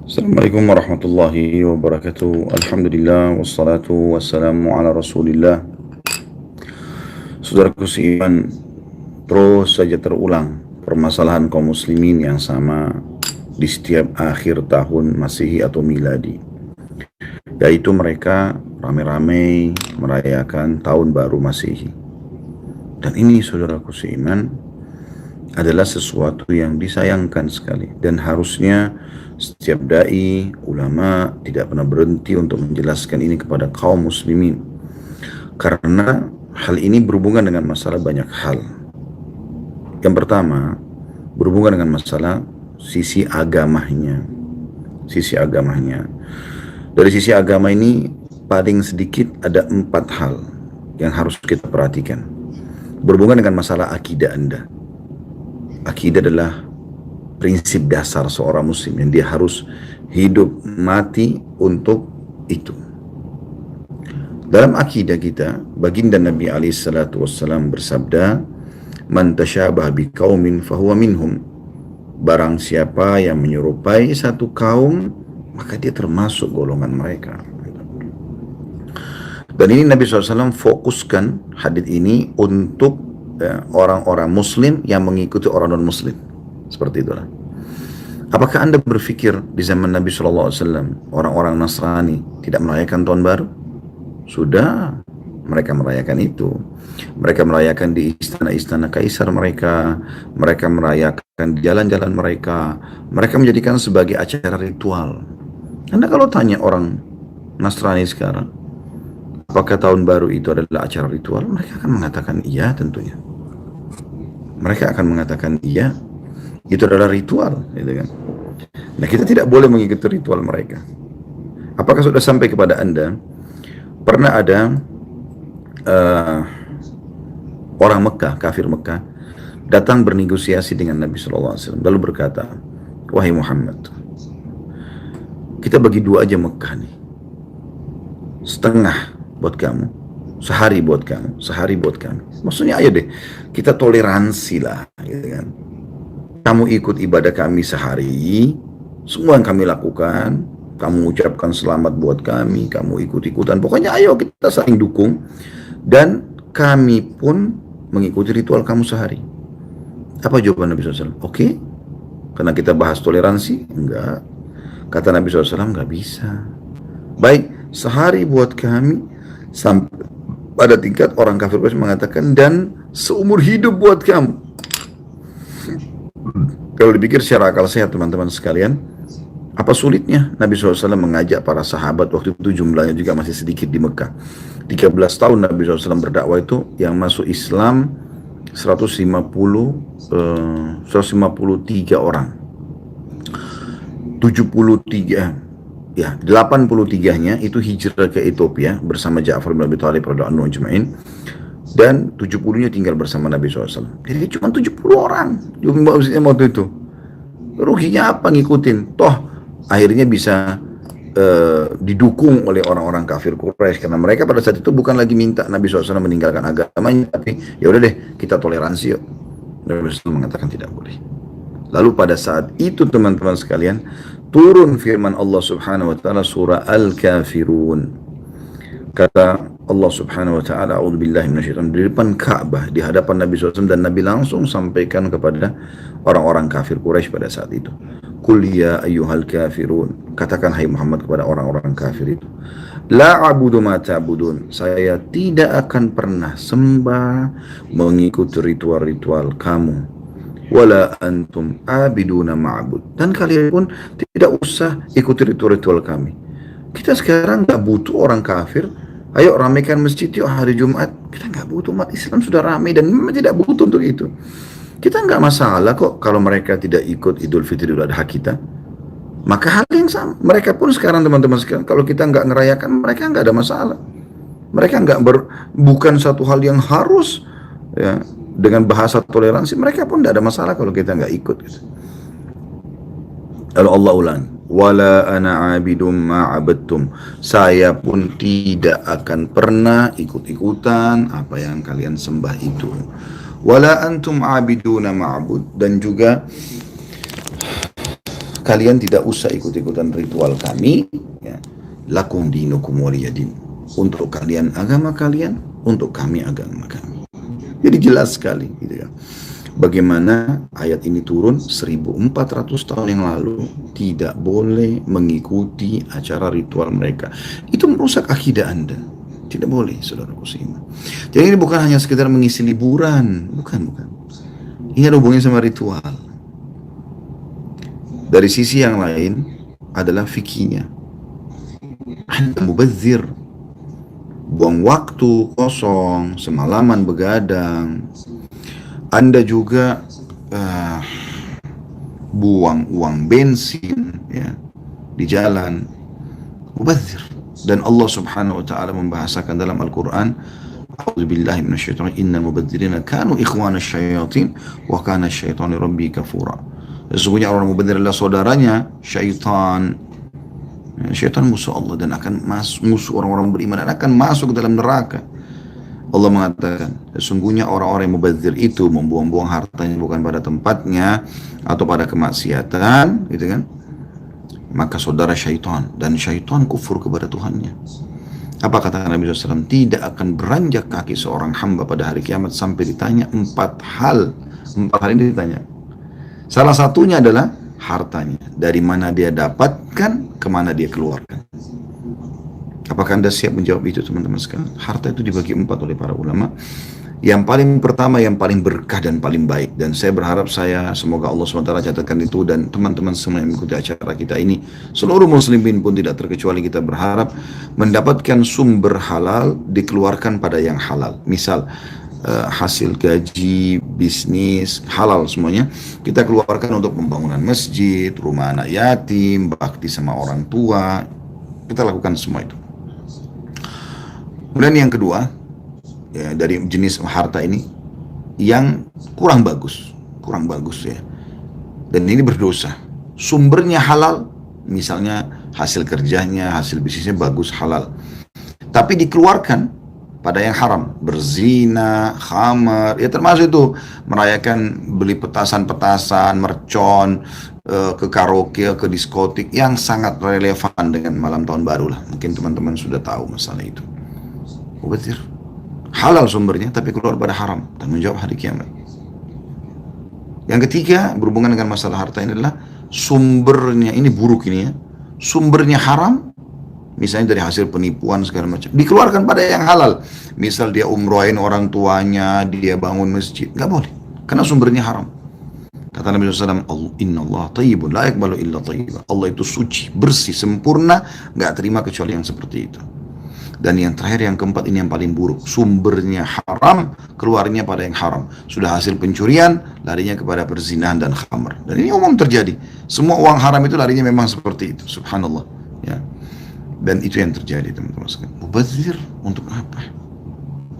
Assalamualaikum warahmatullahi wabarakatuh. Alhamdulillah wassalatu wassalamu ala Rasulillah. Saudaraku seiman, terus saja terulang permasalahan kaum muslimin yang sama di setiap akhir tahun Masehi atau Miladi, yaitu mereka ramai-ramai merayakan tahun baru Masehi. Dan ini saudaraku seiman adalah sesuatu yang disayangkan sekali, dan harusnya setiap dai, ulama tidak pernah berhenti untuk menjelaskan ini kepada kaum muslimin, karena hal ini berhubungan dengan masalah banyak hal. Yang pertama, berhubungan dengan masalah sisi agamanya. Dari sisi agama ini paling sedikit ada 4 hal yang harus kita perhatikan. Berhubungan dengan masalah akidah Anda. Akidah adalah prinsip dasar seorang muslim yang dia harus hidup mati untuk itu. Dalam akidah kita, baginda Nabi SAW bersabda, "Man tasyabaha biqaumin fahuwa minhum." Barang siapa yang menyerupai satu kaum, maka dia termasuk golongan mereka. Dan ini Nabi SAW fokuskan hadits ini untuk orang-orang muslim yang mengikuti orang non-muslim. Seperti itulah. Apakah Anda berpikir di zaman Nabi SAW orang-orang Nasrani tidak merayakan tahun baru? Sudah, mereka merayakan itu. Mereka merayakan di istana-istana kaisar mereka. Mereka merayakan di jalan-jalan mereka. Mereka menjadikan sebagai acara ritual. Anda kalau tanya orang Nasrani sekarang, apakah tahun baru itu adalah acara ritual? Mereka akan mengatakan iya tentunya. Mereka akan mengatakan iya, itu adalah ritual, gitu kan. Nah, kita tidak boleh mengikuti ritual mereka. Apakah sudah sampai kepada Anda, pernah ada orang Mekah, kafir Mekah, datang bernegosiasi dengan Nabi SAW, lalu berkata, "Wahai Muhammad, kita bagi 2 aja Mekah nih. Setengah buat kamu, sehari buat kamu, sehari buat kami." Maksudnya ayo deh, kita toleransi lah, gitu kan. Kamu ikut ibadah kami sehari, semua yang kami lakukan, kamu ucapkan selamat buat kami, kamu ikut-ikutan, pokoknya ayo kita saling dukung, dan kami pun mengikuti ritual kamu sehari. Apa jawaban Nabi SAW? Oke, karena kita bahas toleransi? Enggak. Kata Nabi SAW, enggak bisa. Baik, sehari buat kami, sampai pada tingkat orang kafir Quraisy mengatakan, dan seumur hidup buat kamu. Kalau dipikir secara akal sehat teman-teman sekalian, apa sulitnya Nabi SAW mengajak para sahabat, waktu itu jumlahnya juga masih sedikit di Mekah. 13 tahun Nabi SAW berdakwah, itu yang masuk Islam 153 orang. 73, ya 83-nya itu hijrah ke Ethiopia bersama Ja'far bin Abi Thalib radhiyallahu anhu ajma'in, dan 70-nya tinggal bersama Nabi SAW. Jadi cuma 70 orang waktu itu. Ruginya apa ngikutin? Toh akhirnya bisa didukung oleh orang-orang kafir Quraisy, karena mereka pada saat itu bukan lagi minta Nabi SAW meninggalkan agamanya, tapi ya udah deh kita toleransi yuk. Nabi SAW mengatakan tidak boleh. Lalu pada saat itu teman-teman sekalian, turun firman Allah Subhanahu wa taala surah Al-Kafirun. Kata Allah Subhanahu wa taala, "A'udzubillahi minasyaitonir rajim," di depan Ka'bah, di hadapan Nabi SAW, dan Nabi langsung sampaikan kepada orang-orang kafir Quraisy pada saat itu. "Qul ya ayyuhal kafirun," katakan hai Muhammad kepada orang-orang kafir itu, "La a'budu ma ta'budun," saya tidak akan pernah sembah mengikuti ritual-ritual kamu, "wala antum abiduna ma'bud," dan kalian pun tidak usah ikuti ritual-ritual kami. Kita sekarang nggak butuh orang kafir, ayo ramaikan masjid yuk hari Jumat. Kita nggak butuh, umat Islam sudah ramai dan memang tidak butuh untuk itu. Kita nggak masalah kok kalau mereka tidak ikut Idul Fitri Idul Adha kita. Maka hal yang sama, mereka pun sekarang teman-teman sekalian, kalau kita nggak ngerayakan, mereka nggak ada masalah. Mereka bukan satu hal yang harus, ya, dengan bahasa toleransi, mereka pun tidak ada masalah kalau kita nggak ikut. Gitu. Lalu Allah ulang, "Wala ana abidum ma'abadtum," saya pun tidak akan pernah ikut-ikutan apa yang kalian sembah itu. "Wala antum abiduna ma'bud," dan juga kalian tidak usah ikut-ikutan ritual kami, ya. Lakum dinukum waliyadin. Untuk kalian agama kalian, untuk kami agama kami. Jadi jelas sekali gitu ya. Bagaimana ayat ini turun 1400 tahun yang lalu, tidak boleh mengikuti acara ritual mereka. Itu merusak akidah Anda. Tidak boleh, saudaraku seiman. Jadi ini bukan hanya sekedar mengisi liburan, bukan. Ini ada hubungannya sama ritual. Dari sisi yang lain adalah fikihnya. Anda mubazir, buang waktu kosong, semalaman begadang. Anda juga buang uang bensin ya, di jalan, mubazir. Dan Allah Subhanahu wa taala membahasakan dalam Al-Qur'an, a'udzubillahi minasyaitonir innal mubadzirina kanu ikhwana syayatin wa kana syaitanu rabbi kafura. Sesungguhnya orang mubadzir adalah saudaranya syaitan. Syaitan musuh Allah dan akan musuh orang-orang beriman dan akan masuk ke dalam neraka. Allah mengatakan, sesungguhnya orang-orang yang mubazir itu membuang-buang hartanya bukan pada tempatnya atau pada kemaksiatan, gitu kan? Maka saudara syaitan, dan syaitan kufur kepada Tuhannya. Apa kata Nabi SAW? Tidak akan beranjak kaki seorang hamba pada hari kiamat sampai ditanya 4 hal. 4 hal ini ditanya. Salah satunya adalah hartanya. Dari mana dia dapatkan, kemana dia keluarkan. Apakah Anda siap menjawab itu, teman-teman sekalian? Harta itu dibagi 4 oleh para ulama. Yang paling pertama, yang paling berkah dan paling baik. Dan saya berharap semoga Allah SWT catatkan itu, dan teman-teman semua yang mengikuti acara kita ini, seluruh muslimin pun tidak terkecuali, kita berharap mendapatkan sumber halal dikeluarkan pada yang halal. Misal, hasil gaji, bisnis, halal semuanya, kita keluarkan untuk pembangunan masjid, rumah anak yatim, bakti sama orang tua. Kita lakukan semua itu. Kemudian yang kedua, ya, dari jenis harta ini yang kurang bagus ya, dan ini berdosa. Sumbernya halal, misalnya hasil kerjanya, hasil bisnisnya bagus, halal, tapi dikeluarkan pada yang haram, berzina, khamar, ya termasuk itu merayakan, beli petasan-petasan, mercon, ke karaoke, ke diskotik, yang sangat relevan dengan malam tahun baru lah. Mungkin teman-teman sudah tahu masalah itu. Mubazir, halal sumbernya, tapi keluar pada haram, dan menjawab hari kiamat. Yang ketiga, berhubungan dengan masalah harta ini adalah sumbernya, ini buruk ini ya, sumbernya haram, misalnya dari hasil penipuan segala macam, dikeluarkan pada yang halal. Misal dia umrohin orang tuanya, dia bangun masjid, nggak boleh, karena sumbernya haram. Kata Nabi SAW, Inna Allah tayyibun la yakbalu illa tayyiban. Allah itu suci, bersih, sempurna, nggak terima kecuali yang seperti itu. Dan yang terakhir, yang keempat, ini yang paling buruk. Sumbernya haram, keluarnya pada yang haram. Sudah hasil pencurian, larinya kepada perzinahan dan khamar. Dan ini umum terjadi. Semua uang haram itu larinya memang seperti itu. Subhanallah. Ya. Dan itu yang terjadi, teman-teman sekalian. Mubazir untuk apa?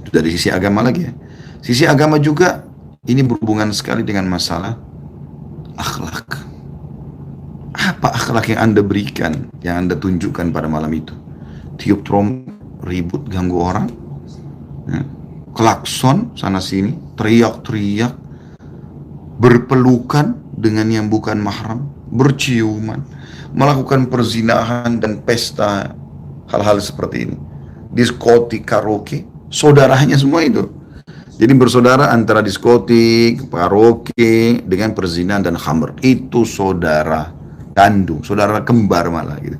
Itu dari sisi agama lagi ya. Sisi agama juga, ini berhubungan sekali dengan masalah akhlak. Apa akhlak yang Anda berikan, yang Anda tunjukkan pada malam itu? Tiup trompet, ribut, ganggu orang, ya, klakson sana sini, teriak-teriak, berpelukan dengan yang bukan mahram, berciuman, melakukan perzinahan dan pesta, hal-hal seperti ini, diskotik, karaoke, saudaranya semua itu. Jadi bersaudara antara diskotik, karaoke dengan perzinahan dan khamr, itu saudara kandung, saudara kembar malah gitu.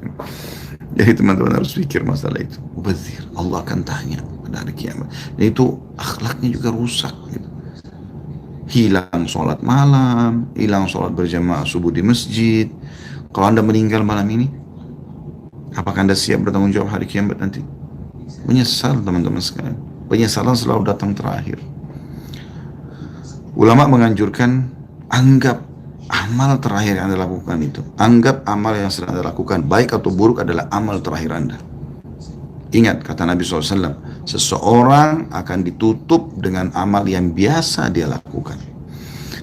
Jadi teman-teman harus pikir masalah itu. Mubazir, Allah akan tanya pada hari kiamat. Dan itu akhlaknya juga rusak gitu. Hilang sholat malam, hilang sholat berjamaah subuh di masjid. Kalau Anda meninggal malam ini, apakah Anda siap bertanggung jawab hari kiamat nanti? Menyesal, teman-teman sekalian. Penyesalan selalu datang terakhir. Ulama menganjurkan, anggap amal terakhir yang Anda lakukan itu, anggap amal yang sedang Anda lakukan, baik atau buruk, adalah amal terakhir Anda. Ingat, kata Nabi SAW, seseorang akan ditutup dengan amal yang biasa dia lakukan.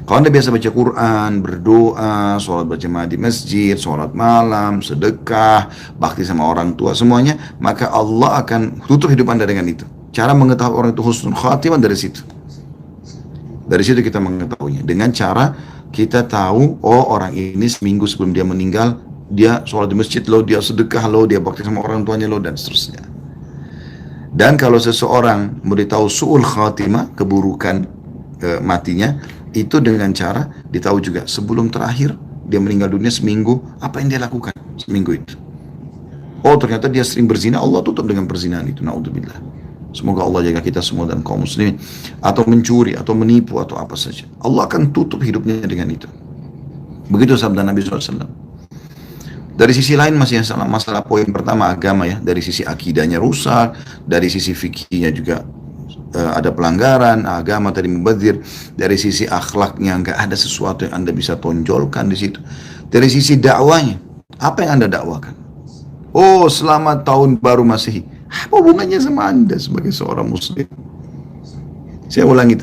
Kalau Anda biasa baca Quran, berdoa, sholat berjamaah di masjid, sholat malam, sedekah, bakti sama orang tua, semuanya, maka Allah akan tutup hidup Anda dengan itu. Cara mengetahui orang itu husnul khatimah dari situ. Dari situ kita mengetahuinya, dengan cara kita tahu, oh orang ini seminggu sebelum dia meninggal, dia sholat di masjid loh, dia sedekah loh, dia bakti sama orang tuanya loh, dan seterusnya. Dan kalau seseorang memberitahu su'ul khatimah, keburukan matinya, itu dengan cara ditahu juga sebelum terakhir dia meninggal dunia seminggu, apa yang dia lakukan seminggu itu. Oh ternyata dia sering berzina, Allah tutup dengan perzinahan itu, naudzubillah. Semoga Allah jaga kita semua dan kaum muslimin. Atau mencuri, atau menipu, atau apa saja, Allah akan tutup hidupnya dengan itu. Begitu sabda Nabi SAW. Dari sisi lain masih yang salah, masalah poin pertama agama ya, dari sisi akidahnya rusak, dari sisi fikihnya juga ada pelanggaran agama tadi, mubadzir. Dari sisi akhlaknya nggak ada sesuatu yang Anda bisa tonjolkan di situ. Dari sisi dakwanya, apa yang Anda dakwakan? Oh, selamat tahun baru Masehi. Apa hubungannya sama Anda sebagai seorang muslim? Saya ulangi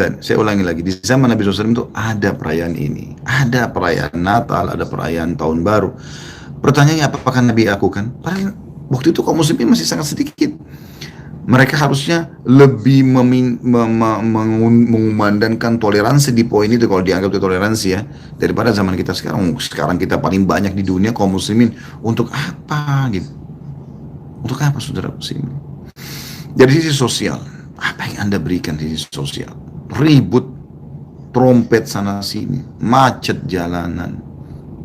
lagi. Di zaman Nabi SAW itu ada perayaan ini. Ada perayaan Natal, ada perayaan tahun baru. Pertanyaannya apakah Nabi lakukan? Padahal waktu itu kaum muslimin masih sangat sedikit. Mereka harusnya lebih mengumandangkan toleransi di poin itu kalau dianggap itu toleransi ya, daripada zaman kita sekarang. Sekarang kita paling banyak di dunia kaum muslimin. Untuk apa gitu? Untuk apa saudara muslimin? Dari sisi sosial, apa yang Anda berikan di sisi sosial? Ribut, trompet sana sini, macet jalanan,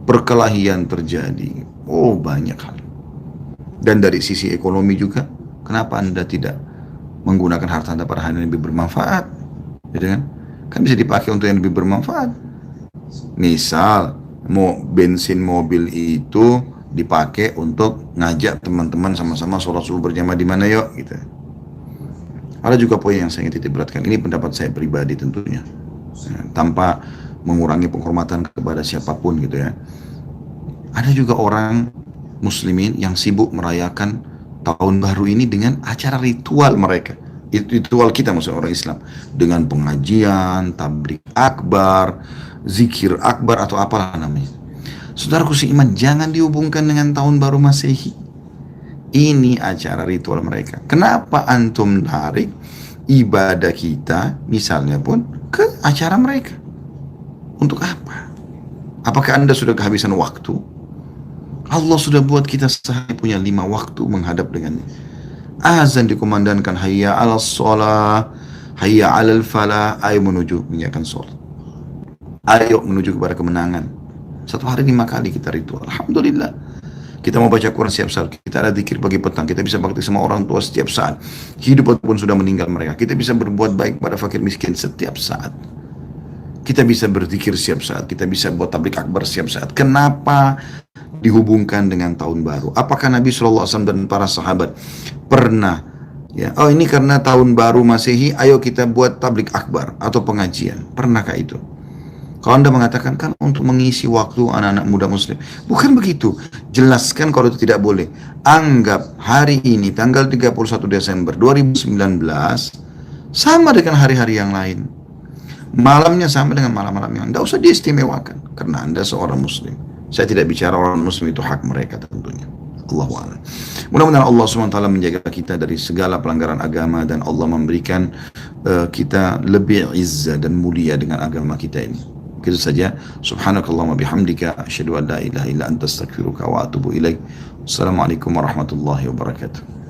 perkelahian terjadi. Oh banyak hal. Dan dari sisi ekonomi juga, kenapa Anda tidak menggunakan harta Anda pada hal yang lebih bermanfaat? Gitu kan? Kan bisa dipakai untuk yang lebih bermanfaat. Misal, mau bensin mobil itu dipakai untuk ngajak teman-teman sama-sama sholat subuh berjamaah di mana yuk gitu. Ada juga poin yang saya ingin titik beratkan. Ini pendapat saya pribadi tentunya, tanpa mengurangi penghormatan kepada siapapun gitu ya. Ada juga orang muslimin yang sibuk merayakan tahun baru ini dengan acara ritual mereka. Itu ritual kita maksudnya orang Islam, dengan pengajian, tablik akbar, zikir akbar atau apalah namanya. Saudaraku seiman, jangan dihubungkan dengan tahun baru Masehi. Ini acara ritual mereka. Kenapa antum tarik ibadah kita misalnya pun ke acara mereka? Untuk apa? Apakah Anda sudah kehabisan waktu? Allah sudah buat kita sehari punya 5 waktu menghadap dengannya. Azan dikumandangkan, hayya 'alas shalah, hayya 'alal falah, ayo menuju mengerjakan sholat. Ayo menuju kepada kemenangan. Satu hari 5 kali kita ritual. Alhamdulillah. Kita mau baca Quran setiap saat. Kita ada zikir pagi petang. Kita bisa bakti sama orang tua setiap saat. Hidup ataupun sudah meninggal mereka. Kita bisa berbuat baik pada fakir miskin setiap saat. Kita bisa berzikir setiap saat. Kita bisa buat tablik akbar setiap saat. Kenapa dihubungkan dengan tahun baru? Apakah Nabi SAW dan para sahabat pernah ya, oh ini karena tahun baru Masehi, ayo kita buat tablik akbar atau pengajian? Pernahkah itu? Kalau Anda mengatakan kan untuk mengisi waktu anak-anak muda muslim, bukan begitu. Jelaskan kalau itu tidak boleh. Anggap hari ini tanggal 31 Desember 2019 sama dengan hari-hari yang lain. Malamnya sama dengan malam-malam yang lain. Tidak usah diistimewakan karena Anda seorang muslim. Saya tidak bicara orang muslim, itu hak mereka tentunya. Allahu a'lam. Mudah-mudahan Allah SWT menjaga kita dari segala pelanggaran agama dan Allah memberikan kita lebih izzah dan mulia dengan agama kita ini. Begitu saja. Subhanakallahumma bihamdika asyhadu an la ilaha illa anta astaghfiruka wa atubu ilaik. Assalamualaikum warahmatullahi wabarakatuh.